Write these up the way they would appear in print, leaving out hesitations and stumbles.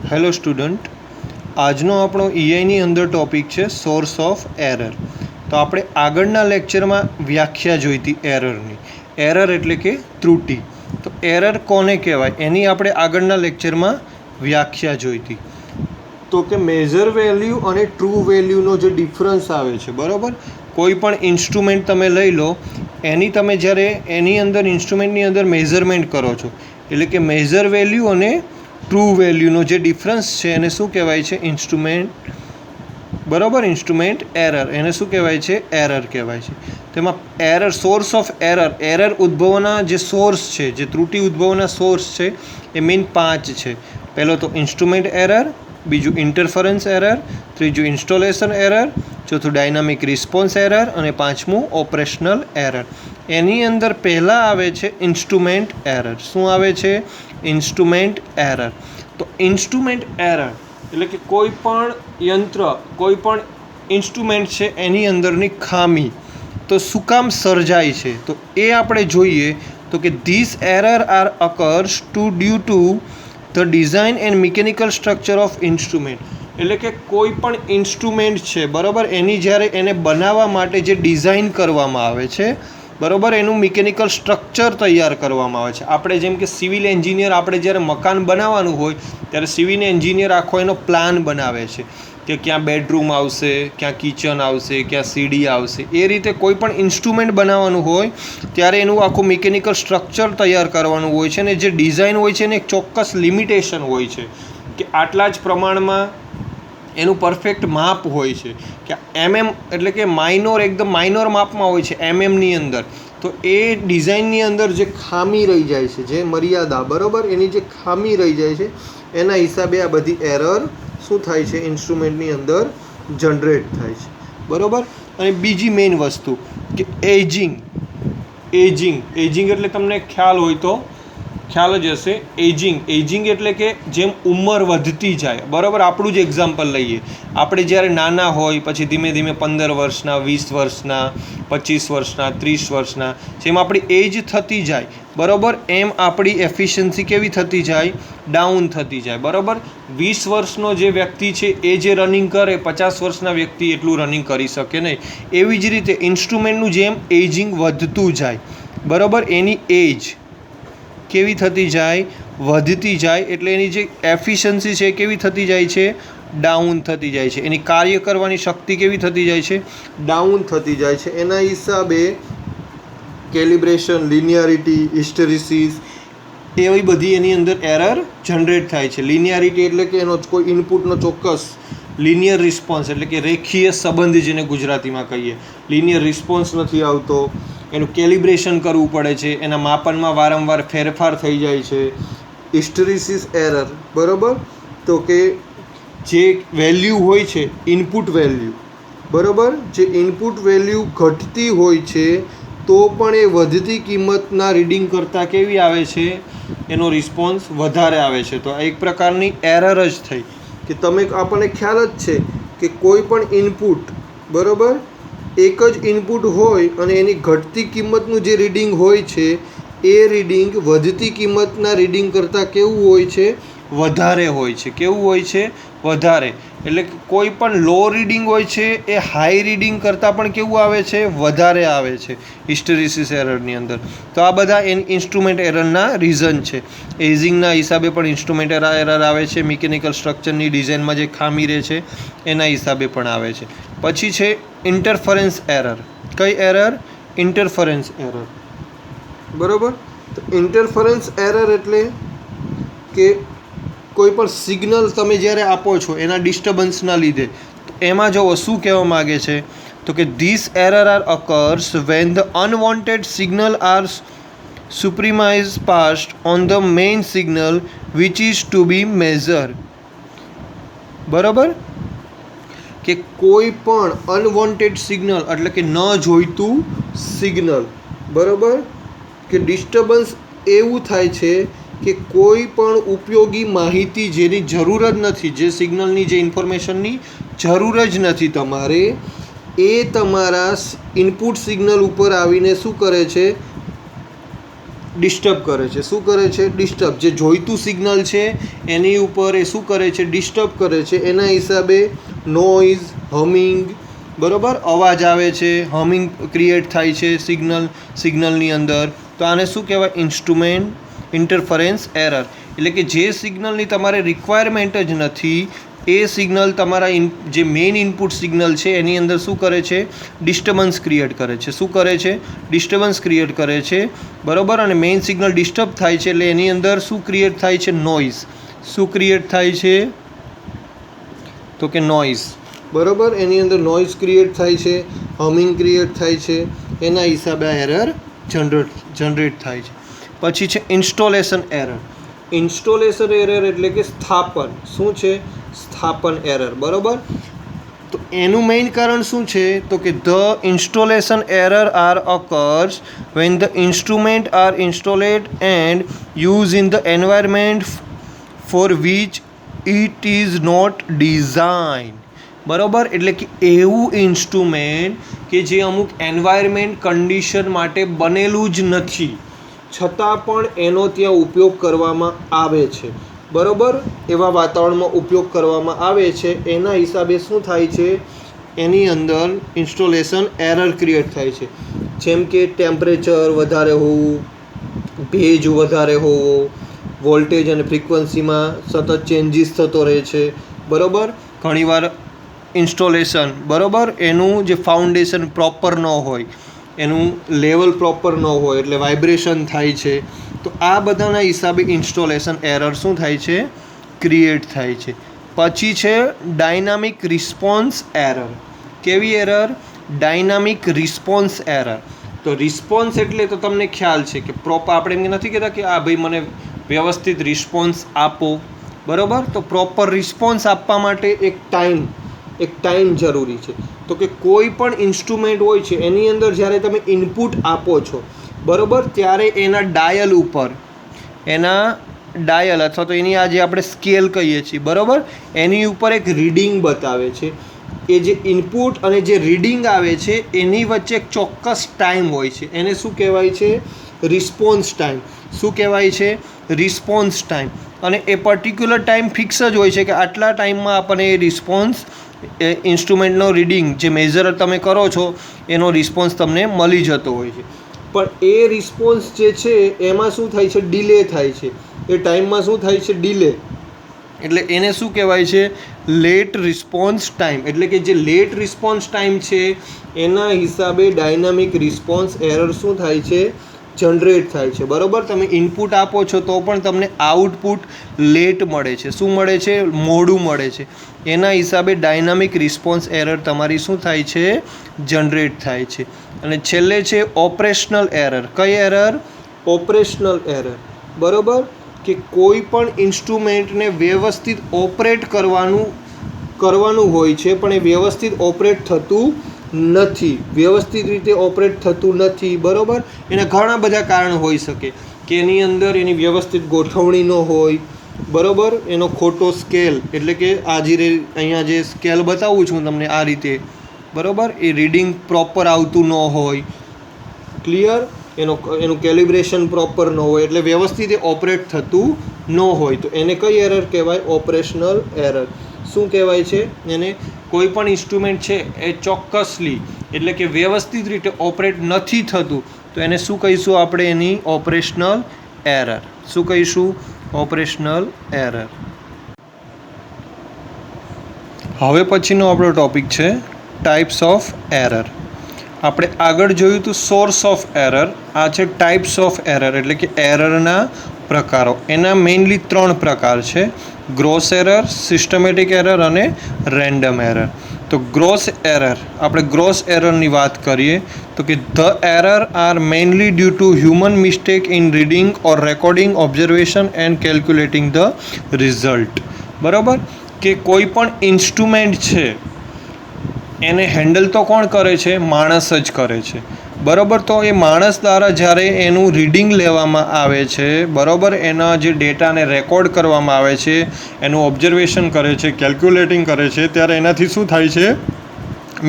Hello student, આજનો આપણો ઈઆઈની અંદર ટૉપિક છે સોર્સ ઓફ એરર. તો આપણે આગળના લેક્ચરમાં વ્યાખ્યા જોઈ હતી એરરની. એરર એટલે કે ત્રુટિ. તો એરર કોને કહેવાય એની આપણે આગળના લેક્ચરમાં વ્યાખ્યા જોઈ હતી. તો કે મેઝર વેલ્યુ અને ટ્રુ વેલ્યુનો જે ડિફરન્સ આવે છે, બરાબર. કોઈ પણ ઇન્સ્ટ્રુમેન્ટ તમે લઈ લો, એની તમે જ્યારે એની અંદર ઇન્સ્ટ્રુમેન્ટની અંદર મેઝરમેન્ટ કરો છો, એટલે કે મેઝર વેલ્યુ અને ટ્રુ વેલ્યુનો જે ડિફરન્સ છે એને શું કહેવાય છે? ઇન્સ્ટ્રુમેન્ટ, બરાબર. ઇન્સ્ટ્રુમેન્ટ એરર, એને શું કહેવાય છે? એરર કહેવાય છે. તેમાં એરર, સોર્સ ઓફ એરર ઉદ્ભવના જે સોર્સ છે, જે ત્રુટિ ઉદ્ભવના સોર્સ છે, એ મેઇન 5 છે. પહેલો તો ઇન્સ્ટ્રુમેન્ટ એરર, બીજું ઇન્ટરફરન્સ એરર, ત્રીજું ઇન્સ્ટોલેશન એરર, ચોથું ડાયનામિક રિસ્પોન્સ એરર અને પાંચમું ઓપરેશનલ એરર. એની અંદર પહેલાં આવે છે ઇન્સ્ટ્રુમેન્ટ એરર. શું આવે છે? Instrument error. તો ઇન્સ્ટ્રુમેન્ટ એરર એટલે કે કોઈ પણ યંત્ર, કોઈ પણ ઇન્સ્ટ્રુમેન્ટ છે એની અંદરની ખામી તો શું કામ સર્જાય છે, તો એ આપણે જોઈએ. તો કે this error are occurs due to the design and mechanical structure of instrument. એટલે કે કોઈ પણ ઇન્સ્ટ્રુમેન્ટ છે, બરાબર, એની જ્યારે એને બનાવવા માટે જે ડિઝાઇન કરવામાં આવે છે, બરાબર, એનું મિકેનિકલ સ્ટ્રક્ચર તૈયાર કરવામાં આવે છે. આપણે જેમ કે સિવિલ એન્જિનિયર, આપણે જ્યારે મકાન બનાવવાનું હોય ત્યારે સિવિલ એન્જિનિયર આખો એનો પ્લાન બનાવે છે કે ક્યાં બેડરૂમ આવશે, ક્યાં કિચન આવશે, ક્યાં સીડી આવશે. એ રીતે કોઈ પણ ઇન્સ્ટ્રુમેન્ટ બનાવવાનું હોય ત્યારે એનું આખું મિકેનિકલ સ્ટ્રક્ચર તૈયાર કરવાનું હોય છે. અને જે ડિઝાઇન હોય છે એને એક ચોક્કસ લિમિટેશન હોય છે કે આટલા જ પ્રમાણમાં એનું પરફેક્ટ માપ હોય છે કે એટલે કે એકદમ માઇનોર માપમાં હોય છે એમએમની અંદર. તો એ ડિઝાઇનની અંદર જે ખામી રહી જાય છે, જે મર્યાદા, બરાબર, એની જે ખામી રહી જાય છે, એના હિસાબે આ બધી એરર શું થાય છે? ઇન્સ્ટ્રુમેન્ટની અંદર જનરેટ થાય છે, બરાબર. અને બીજી મેઇન વસ્તુ કે એજિંગ એટલે તમને ખ્યાલ હોય તો ખ્યાલ જ હશે. એજિંગ એટલે કે જેમ ઉંમર વધતી જાય, બરાબર. આપણું જ એક્ઝામ્પલ લઈએ. આપણે જ્યારે નાના હોય પછી ધીમે ધીમે 15 વર્ષના, 20 વર્ષના, 25 વર્ષના, 30 વર્ષના, જેમ આપણી એજ થતી જાય, બરાબર, એમ આપણી એફિશિયન્સી કેવી થતી જાય? ડાઉન થતી જાય, બરાબર. 20 વર્ષનો જે વ્યક્તિ છે એ જે રનિંગ કરે, 50 વર્ષના વ્યક્તિ એટલું રનિંગ કરી શકે નહીં. એવી જ રીતે ઇન્સ્ટ્રુમેન્ટનું જેમ એજિંગ વધતું જાય, બરાબર, એની એજ કેવી થતી જાય? વધતી જાય. એટલે એની જે એફિશિયન્સી છે કેવી થતી જાય છે? ડાઉન થતી જાય છે. એની કાર્ય કરવાની શક્તિ કેવી થતી જાય છે? ડાઉન થતી જાય છે. એના હિસાબે કેલિબ્રેશન, લિનિયારિટી, હિસ્ટેરિસિસ, એવી બધી એની અંદર એરર જનરેટ થાય છે. લિનિયારિટી એટલે કે એનો કોઈ ઇનપુટનો ચોક્કસ લિનિયર રિસ્પોન્સ, એટલે કે રેખીય સંબંધ, જેને ગુજરાતીમાં કહીએ. લિનિયર રિસ્પોન્સ નથી આવતો. એનું કેલિબ્રેશન કરવું પડે છે. એના માપનમાં વારંવાર ફેરફાર થઈ જાય છે. હિસ્ટેરિસિસ એરર, બરાબર. તો કે જે વેલ્યુ હોય છે, ઇનપુટ વેલ્યુ, બરાબર, જે ઇનપુટ વેલ્યુ ઘટતી હોય છે તો પણ એ વધતી કિંમતના રીડિંગ કરતાં કેવી આવે છે? એનો રિસ્પોન્સ વધારે આવે છે. તો આ એક પ્રકારની એરર જ થઈ કે આપણને ખ્યાલ જ છે કે કોઈ પણ ઇનપુટ, બરાબર, એક જ ઇનપુટ હોય અને એની ઘટતી કિંમતનું જે રીડિંગ હોય છે એ રીડિંગ વધતી કિંમતના રીડિંગ કરતાં કેવું હોય છે? વધારે હોય છે. કેવું હોય છે? વધારે. એટલે કે કોઈ પણ લો રીડિંગ હોય છે એ હાઈ રીડિંગ કરતાં પણ કેવું આવે છે? વધારે આવે છે હિસ્ટેરિસિસ એરરની અંદર. તો આ બધા ઇન્સ્ટ્રુમેન્ટ એરરના રીઝન છે. એજિંગના હિસાબે પણ ઇન્સ્ટ્રુમેન્ટ એરર આવે છે. મિકેનિકલ સ્ટ્રક્ચરની ડિઝાઇનમાં જે ખામી રહે છે એના હિસાબે પણ આવે છે. પછી છે ઇન્ટરફરન્સ એરર. કઈ એરર? ઇન્ટરફરન્સ એરર, બરાબર. તો ઇન્ટરફરન્સ એરર એટલે કે કોઈ પણ સિગ્નલ તમે જ્યારે આપો છો એના ડિસ્ટર્બન્સના લીધે, તો એમાં જો શું કહેવા માગે છે? તો કે this error are occurs when the unwanted signal are superimposed on the main signal which is to be measure. બરાબર. કે કોઈ પણ અનવોન્ટેડ સિગ્નલ એટલે કે ન જોઈતું સિગ્નલ, બરાબર, કે ડિસ્ટર્બન્સ એવું થાય છે કે કોઈ પણ ઉપયોગી માહિતી જેની જરૂર જ નથી, જે સિગ્નલની, જે ઇન્ફોર્મેશનની જરૂર જ નથી તમારે, એ તમારા ઇનપુટ સિગ્નલ ઉપર આવીને શું કરે છે? ડિસ્ટર્બ કરે છે. શું કરે છે? ડિસ્ટર્બ. જે જોઈતું સિગ્નલ છે એની ઉપર એ શું કરે છે? ડિસ્ટર્બ કરે છે. એના હિસાબે નોઇઝ, હમિંગ, બરાબર, અવાજ આવે છે, હમિંગ ક્રિએટ થાય છે સિગ્નલની અંદર. તો આને શું કહેવાય? Instrument interference error. એટલે કે જે સિગ્નલની તમારે રિક્વાયરમેન્ટ જ નથી એ સિગ્નલ તમારા જે મેઇન ઇનપુટ સિગ્નલ છે એની અંદર શું કરે છે? ડિસ્ટર્બન્સ ક્રિએટ કરે છે. શું કરે છે? ડિસ્ટર્બન્સ ક્રિએટ કરે છે, બરાબર. અને મેઇન સિગ્નલ ડિસ્ટર્બ થાય છે એટલે એની અંદર શું ક્રિએટ થાય છે? નોઇઝ. શું ક્રિએટ થાય છે? તો કે નોઇઝ, બરાબર. એની અંદર નોઇઝ ક્રિએટ થાય છે, હમિંગ ક્રિએટ થાય છે. એના હિસાબે આ એરર જનરેટ થાય છે. પછી છે ઇન્સ્ટોલેશન એરર. ઇન્સ્ટોલેશન એરર એટલે કે સ્થાપન. શું છે? સ્થાપન એરર, બરાબર. તો એનું મેઇન કારણ શું છે? તો કે the installation error are occurs when the instrument are installed and use in the environment for which it is not design. બરાબર. એટલે કે એવું ઇન્સ્ટ્રુમેન્ટ કે જે અમુક એન્વાયરમેન્ટ કન્ડિશન માટે બનેલું જ નથી છતાં પણ એનો ત્યાં ઉપયોગ કરવામાં આવે છે, બરાબર. એવા વાતાવરણમાં ઉપયોગ કરવામાં આવે છે. એના હિસાબે શું થાય છે? એની અંદર ઇન્સ્ટોલેશન એરર ક્રિએટ થાય છે. જેમ કે ટેમ્પરેચર વધારે હોવું, ભેજ વધારે હોવો, વોલ્ટેજ અને ફ્રીક્વન્સીમાં સતત ચેન્જીસ થતો રહે છે, બરાબર. ઘણીવાર ઇન્સ્ટોલેશન, બરાબર, એનું જે ફાઉન્ડેશન પ્રોપર ન હોય, એનું લેવલ પ્રોપર ન હોય એટલે વાઇબ્રેશન થાય છે. તો આ બધાના હિસાબે ઇન્સ્ટોલેશન એરર શું થાય છે? ક્રિએટ થાય છે. પછી છે ડાયનામિક રિસ્પોન્સ એરર. કેવી એરર? Dynamic response error. તો રિસ્પોન્સ એટલે તો તમને ખ્યાલ છે કે પ્રોપર, આપણે એમ નથી કહેતા કે આ ભાઈ મને વ્યવસ્થિત રિસ્પોન્સ આપો, બરાબર. તો પ્રોપર રિસ્પોન્સ આપવા માટે એક ટાઈમ જરૂરી છે. તો કે કોઈ પણ ઇન્સ્ટ્રુમેન્ટ હોય છે એની અંદર જ્યારે તમે ઇનપુટ આપો છો, બરાબર, ત્યારે એના ડાયલ ઉપર, એના ડાયલ અથવા તો એની આ જે આપણે સ્કેલ કહીએ છીએ, બરાબર, એની ઉપર એક રીડિંગ બતાવે છે. એ જે ઇનપુટ અને જે રીડિંગ આવે છે એની વચ્ચે એક ચોક્કસ ટાઈમ હોય છે. એને શું કહેવાય છે? Response time. શું કહેવાય છે? Response time. અને એ પર્ટિક્યુલર ટાઈમ ફિક્સ જ હોય છે કે આટલા ટાઈમમાં આપણને એ રિસ્પોન્સ, ઇન્સ્ટ્રુમેન્ટનો રીડિંગ જે મેઝર તમે કરો છો એનો રિસ્પોન્સ તમને મળી જતો હોય છે. પણ એ રિસ્પોન્સ જે છે એમાં શું થાય છે? ડિલે થાય છે. એ ટાઈમમાં શું થાય છે? ડિલે. એટલે એને શું કહેવાય છે? Late response time. એટલે કે જે લેટ રિસ્પોન્સ ટાઈમ છે એના હિસાબે ડાયનામિક રિસ્પોન્સ એરર શું થાય છે? જનરેટ થાય છે, બરાબર. તમે ઇનપુટ આપો છો તો પણ તમને આઉટપુટ લેટ મળે છે. શું મળે છે? મોડું મળે છે. એના હિસાબે ડાયનામિક રિસ્પોન્સ એરર તમારી શું થાય છે? જનરેટ થાય છે. અને છેલ્લે છે ઓપરેશનલ એરર. કઈ એરર? ઓપરેશનલ એરર, બરાબર. કે કોઈ પણ ઇન્સ્ટ્રુમેન્ટને વ્યવસ્થિત ઓપરેટ કરવાનું હોય છે પણ એ વ્યવસ્થિત ઓપરેટ થતું નથી, વ્યવસ્થિત રીતે ઓપરેટ થતું નથી, બરાબર. એના ઘણા બધા કારણ હોઈ શકે કે એની અંદર એની વ્યવસ્થિત ગોઠવણી ન હોય, બરાબર, એનો ખોટો સ્કેલ, એટલે કે આ જે અહીંયા જે સ્કેલ બતાવું છું તમને આ રીતે, બરાબર, એ રીડિંગ પ્રોપર આવતું ન હોય, ક્લિયર, એનું કેલિબ્રેશન પ્રોપર ન હોય એટલે વ્યવસ્થિત એ ઓપરેટ થતું ન હોય. તો એને કઈ એરર કહેવાય? Operational error. શું કહેવાય છે એને? કોઈ પણ ઇન્સ્ટ્રુમેન્ટ છે એ ચોક્કસલી એટલે કે વ્યવસ્થિત રીતે ઓપરેટ નથી થતું તો એને શું કહીશું આપણે? એની ઓપરેશનલ એરર. શું કહીશું? Operational error. હવે પછીનો આપણો ટોપિક છે ટાઈપ્સ ઓફ એરર. આપણે આગળ જોયું હતું સોર્સ ઓફ એરર. આ છે ટાઈપ્સ ઓફ એરર એટલે કે એરરના પ્રકારો. એના મેઇનલી 3 પ્રકાર છે: ગ્રોસ એરર, સિસ્ટમેટિક એરર અને રેન્ડમ એરર. તો ગ્રોસ એરર, આપણે ગ્રોસ એરરની વાત કરીએ તો કે the error are mainly due to human mistake in reading or recording observation and calculating the result. બરાબર. કે કોઈ પણ ઇન્સ્ટ્રુમેન્ટ છે એને હેન્ડલ તો કોણ કરે છે? માણસ જ કરે છે, બરાબર. તો એ માણસ દ્વારા જ્યારે એનું રીડિંગ લેવામાં આવે છે, બરાબર, એના જે ડેટાને રેકોર્ડ કરવામાં આવે છે, એનું ઓબ્ઝર્વેશન કરે છે, કેલ્ક્યુલેટિંગ કરે છે, ત્યારે એનાથી શું થાય છે?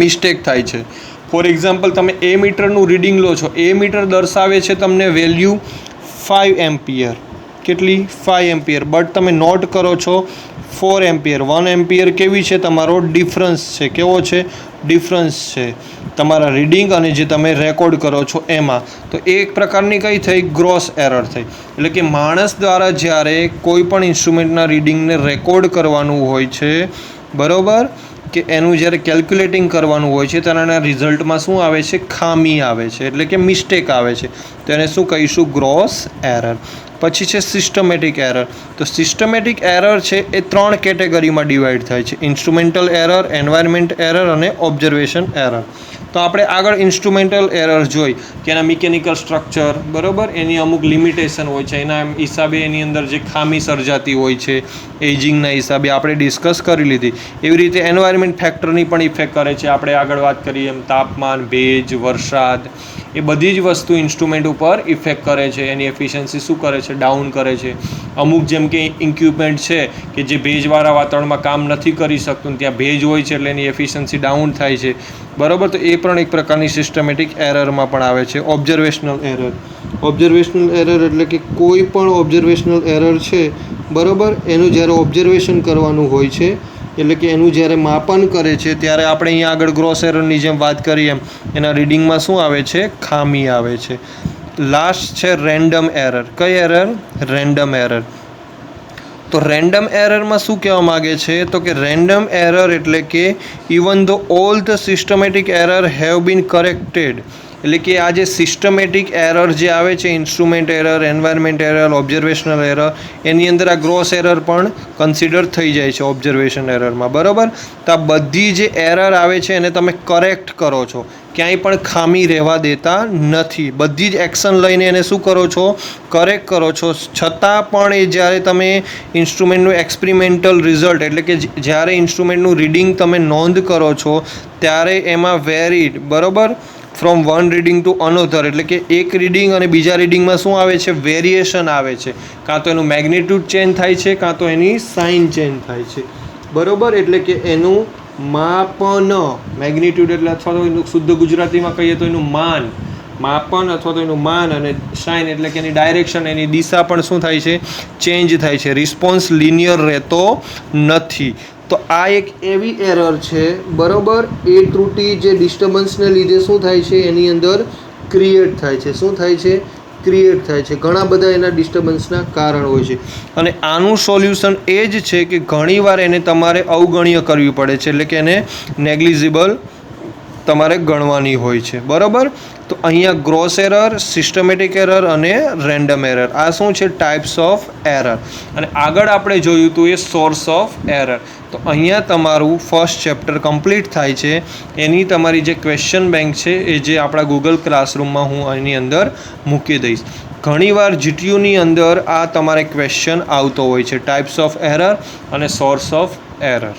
મિસ્ટેક થાય છે. ફોર એક્ઝામ્પલ, તમે એ મીટરનું રીડિંગ લો છો, એ મીટર દર્શાવે છે તમને વેલ્યુ 5 એમ્પિયર, કેટલી 5 એમ્પિયર, બટ તમે નોટ કરો છો 4 એમ્પિયર. 1 એમ્પિયર કેવી છે, તમારો ડિફરન્સ છે. કેવો છે, ડિફરન્સ છે તમારા રીડિંગ અને જે તમે રેકોર્ડ કરો છો એમાં. તો એ એક પ્રકારની કઈ થઈ, ગ્રોસ એરર થઈ. એટલે કે માણસ દ્વારા જ્યારે કોઈ પણ ઇન્સ્ટ્રુમેન્ટના રીડિંગને રેકોર્ડ કરવાનું હોય છે, બરાબર, કે એનું જ્યારે કેલ્ક્યુલેટિંગ કરવાનું હોય છે ત્યારે એના રિઝલ્ટમાં શું આવે છે, ખામી આવે છે, એટલે કે મિસ્ટેક આવે છે. તો એને શું કહીશું, ગ્રોસ એરર. પછી છે સિસ્ટમેટિક એરર. તો સિસ્ટમેટિક એરર છે એ 3 કેટેગરીમાં ડિવાઈડ થાય છે, ઇન્સ્ટ્રુમેન્ટલ એરર, એન્વાયરમેન્ટ એરર અને ઓબ્ઝર્વેશન એરર. તો આપણે આગળ ઇન્સ્ટ્રુમેન્ટલ એરર જોઈ કે એના મિકેનિકલ સ્ટ્રક્ચર, બરાબર, એની અમુક લિમિટેશન હોય છે, એના હિસાબે એની અંદર જે ખામી સર્જાતી હોય છે એજિંગના હિસાબે આપણે ડિસ્કસ કરી લીધી. એવી રીતે એન્વાયરમેન્ટ ફેક્ટરની પણ ઇફેક્ટ કરે છે. આપણે આગળ વાત કરીએ એમ તાપમાન, ભેજ, વરસાદ, એ બધી જ વસ્તુ ઇન્સ્ટ્રુમેન્ટ ઉપર ઇફેક્ટ કરે છે. એની એફિશિયન્સી શું કરે છે, ડાઉન કરે છે. અમુક જેમ કે ઇક્વિપમેન્ટ છે કે જે ભેજવાળા વાતાવરણમાં કામ નથી કરી શકતું, ત્યાં ભેજ હોય છે એટલે એની એફિશિયન્સી ડાઉન થાય છે, બરાબર. તો એ પણ એક પ્રકારની સિસ્ટમેટિક એરરમાં પણ આવે છે. Observational error. ઓબ્ઝર્વેશનલ એરર એટલે કે કોઈ પણ ઓબ્ઝર્વેશનલ એરર છે, બરાબર, એનું જ્યારે ઓબ્ઝર્વેશન કરવાનું હોય છે, એટલે કે એનું જ્યારે માપન કરે છે ત્યારે આપણે અહીંયા આગળ ગ્રોસ એરરની જેમ વાત કરીએ એમ એના રીડિંગમાં શું આવે છે, ખામી આવે છે. લાસ્ટ છે રેન્ડમ એરર. કઈ એરર, રેન્ડમ એરર. તો રેન્ડમ એરરમાં શું કહેવા માગે છે, તો કે રેન્ડમ એરર એટલે કે even though all the systematic error have been corrected, એટલે કે આ જે સિસ્ટમેટિક એરર જે આવે છે, instrument error, environment error, observational error, એની અંદર આ ગ્રોસ એરર પણ કન્સિડર થઈ જાય છે ઓબ્ઝર્વેશન એરરમાં, બરાબર. તો આ બધી જે એરર આવે છે એને તમે કરેક્ટ કરો છો, ક્યાંય પણ ખામી રહેવા દેતા નથી. બધી જ એક્શન લઈને એને શું કરો છો, કરેક્ટ કરો છો. છતાં પણ એ જ્યારે તમે ઇન્સ્ટ્રુમેન્ટનું એક્સપેરિમેન્ટલ રિઝલ્ટ, એટલે કે જ્યારે ઇન્સ્ટ્રુમેન્ટનું રીડિંગ તમે નોંધ કરો છો ત્યારે એમાં વેરીડ, બરાબર, from one reading to another, એટલે કે એક રીડિંગ અને બીજા રીડિંગમાં શું આવે છે, વેરિએશન આવે છે. કાં તો એનું મેગ્નિટ્યુડ ચેન્જ થાય છે, કાં તો એની સાઇન ચેન્જ થાય છે, બરાબર. એટલે કે એનું માપન, મેગ્નિટ્યુડ એટલે અથવા તો એનું શુદ્ધ ગુજરાતીમાં કહીએ તો એનું માન, માપન અથવા તો એનું માન, અને સાઇન એટલે કે એની ડાયરેક્શન, એની દિશા પણ શું થાય છે, ચેન્જ થાય છે. રિસ્પોન્સ લિનિયર રહેતો નથી. તો આ એક એવી એરર છે, બરાબર, એ ત્રુટી જે ડિસ્ટર્બન્સને લીધે શું થાય છે, એની અંદર ક્રિએટ થાય છે. શું થાય છે, ક્રિએટ થાય છે. ઘણા બધા એના ડિસ્ટર્બન્સના કારણ હોય છે. અને આનું સોલ્યુશન એ જ છે કે ઘણીવાર એને તમારે અવગણ્ય કરવી પડે છે, એટલે કે એને નેગ્લિજિબલ તમારે ગણવાની હોય છે, બરાબર. તો અહીંયા ગ્રોસ એરર, સિસ્ટમેટિક એરર અને રેન્ડમ એરર, આ શું છે, ટાઈપ્સ ઓફ એરર. અને આગળ આપણે જોયું હતું એ સોર્સ ઓફ એરર. તો અહીંયા તમારું ફર્સ્ટ ચેપ્ટર કમ્પ્લીટ થાય છે. એની તમારી જે ક્વેશ્ચન બેંક છે એ જે આપણા ગૂગલ ક્લાસરૂમમાં હું એની અંદર મૂકી દઈશ. ઘણીવાર જીટીયુની અંદર આ તમારે ક્વેશ્ચન આવતો હોય છે, ટાઈપ્સ ઓફ એરર અને સોર્સ ઓફ એરર.